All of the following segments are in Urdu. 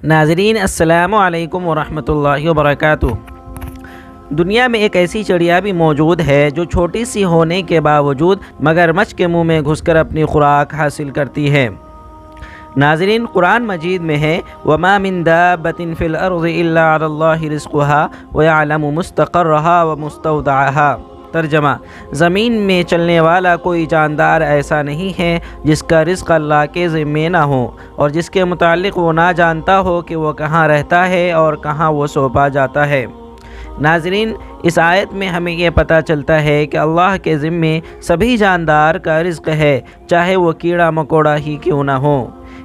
ناظرین السلام علیکم ورحمۃ اللہ وبرکاتہ۔ دنیا میں ایک ایسی چڑیا بھی موجود ہے جو چھوٹی سی ہونے کے باوجود مگرمچھ کے منہ میں گھس کر اپنی خوراک حاصل کرتی ہے۔ ناظرین، قرآن مجید میں ہے وَمَا مِن دَابَّةٍ فِي الْأَرْضِ إِلَّا عَلَى اللَّهِ رِزْقُهَا وَيَعْلَمُ مُسْتَقَرَّهَا وَمُسْتَوْدَعَهَا۔ ترجمہ: زمین میں چلنے والا کوئی جاندار ایسا نہیں ہے جس کا رزق اللہ کے ذمے نہ ہو اور جس کے متعلق وہ نہ جانتا ہو کہ وہ کہاں رہتا ہے اور کہاں وہ سونپا جاتا ہے۔ ناظرین، اس آیت میں ہمیں یہ پتہ چلتا ہے کہ اللہ کے ذمے سبھی جاندار کا رزق ہے، چاہے وہ کیڑا مکوڑا ہی کیوں نہ ہو۔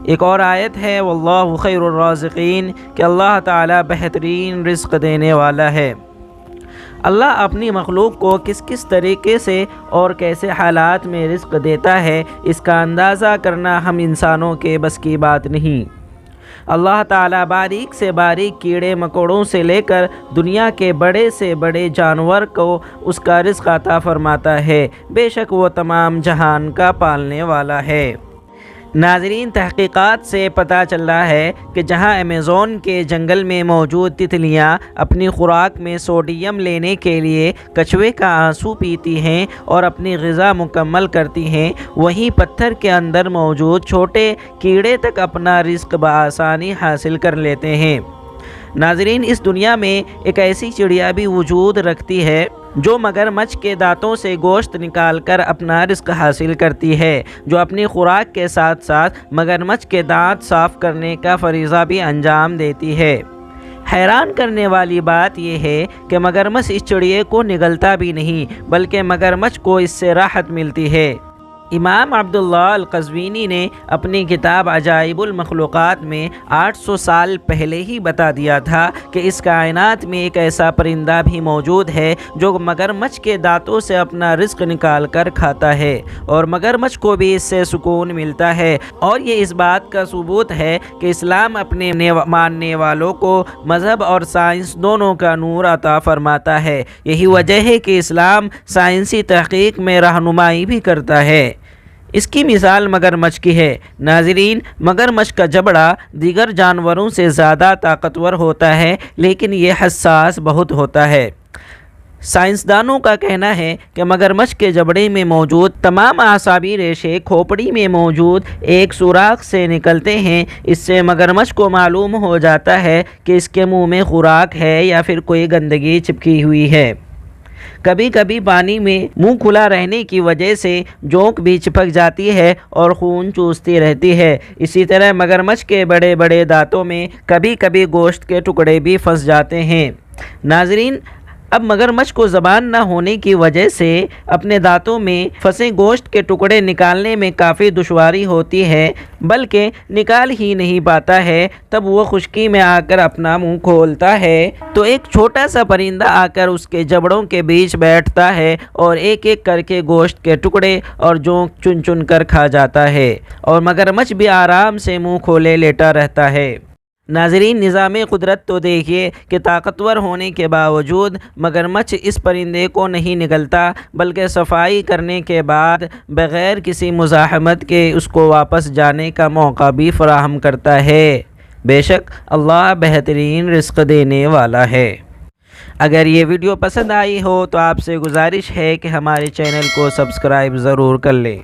ایک اور آیت ہے واللہ خیر الرازقین، کہ اللہ تعالیٰ بہترین رزق دینے والا ہے۔ اللہ اپنی مخلوق کو کس کس طریقے سے اور کیسے حالات میں رزق دیتا ہے، اس کا اندازہ کرنا ہم انسانوں کے بس کی بات نہیں۔ اللہ تعالیٰ باریک سے باریک کیڑے مکوڑوں سے لے کر دنیا کے بڑے سے بڑے جانور کو اس کا رزق عطا فرماتا ہے، بے شک وہ تمام جہان کا پالنے والا ہے۔ ناظرین، تحقیقات سے پتہ چل رہا ہے کہ جہاں ایمیزون کے جنگل میں موجود تتلیاں اپنی خوراک میں سوڈیم لینے کے لیے کچھوے کا آنسو پیتی ہیں اور اپنی غذا مکمل کرتی ہیں، وہیں پتھر کے اندر موجود چھوٹے کیڑے تک اپنا رزق بآسانی حاصل کر لیتے ہیں۔ ناظرین، اس دنیا میں ایک ایسی چڑیا بھی وجود رکھتی ہے جو مگرمچھ کے دانتوں سے گوشت نکال کر اپنا رزق حاصل کرتی ہے، جو اپنی خوراک کے ساتھ ساتھ مگرمچھ کے دانت صاف کرنے کا فریضہ بھی انجام دیتی ہے۔ حیران کرنے والی بات یہ ہے کہ مگرمچھ اس چڑیے کو نگلتا بھی نہیں، بلکہ مگرمچھ کو اس سے راحت ملتی ہے۔ امام عبداللہ القزوینی نے اپنی کتاب عجائب المخلوقات میں 800 سال پہلے ہی بتا دیا تھا کہ اس کائنات میں ایک ایسا پرندہ بھی موجود ہے جو مگرمچھ کے دانتوں سے اپنا رزق نکال کر کھاتا ہے، اور مگرمچھ کو بھی اس سے سکون ملتا ہے، اور یہ اس بات کا ثبوت ہے کہ اسلام اپنے ماننے والوں کو مذہب اور سائنس دونوں کا نور عطا فرماتا ہے۔ یہی وجہ ہے کہ اسلام سائنسی تحقیق میں رہنمائی بھی کرتا ہے۔ اس کی مثال مگرمچھ کی ہے۔ ناظرین، مگرمچھ کا جبڑا دیگر جانوروں سے زیادہ طاقتور ہوتا ہے، لیکن یہ حساس بہت ہوتا ہے۔ سائنسدانوں کا کہنا ہے کہ مگرمچھ کے جبڑے میں موجود تمام اعصابی ریشے کھوپڑی میں موجود ایک سوراخ سے نکلتے ہیں۔ اس سے مگرمچھ کو معلوم ہو جاتا ہے کہ اس کے منہ میں خوراک ہے یا پھر کوئی گندگی چپکی ہوئی ہے۔ کبھی کبھی پانی میں منہ کھلا رہنے کی وجہ سے جونک بھی چپک جاتی ہے اور خون چوستی رہتی ہے۔ اسی طرح مگرمچھ کے بڑے بڑے دانتوں میں کبھی کبھی گوشت کے ٹکڑے بھی پھنس جاتے ہیں۔ ناظرین، اب مگرمچھ کو زبان نہ ہونے کی وجہ سے اپنے دانتوں میں پھنسے گوشت کے ٹکڑے نکالنے میں کافی دشواری ہوتی ہے، بلکہ نکال ہی نہیں پاتا ہے۔ تب وہ خشکی میں آ کر اپنا منہ کھولتا ہے تو ایک چھوٹا سا پرندہ آ کر اس کے جبڑوں کے بیچ بیٹھتا ہے اور ایک ایک کر کے گوشت کے ٹکڑے اور جونک چن چن کر کھا جاتا ہے، اور مگرمچھ بھی آرام سے منہ کھولے لیٹا رہتا ہے۔ ناظرین، نظام قدرت تو دیکھیے کہ طاقتور ہونے کے باوجود مگرمچھ اس پرندے کو نہیں نگلتا، بلکہ صفائی کرنے کے بعد بغیر کسی مزاحمت کے اس کو واپس جانے کا موقع بھی فراہم کرتا ہے۔ بے شک اللہ بہترین رزق دینے والا ہے۔ اگر یہ ویڈیو پسند آئی ہو تو آپ سے گزارش ہے کہ ہمارے چینل کو سبسکرائب ضرور کر لیں۔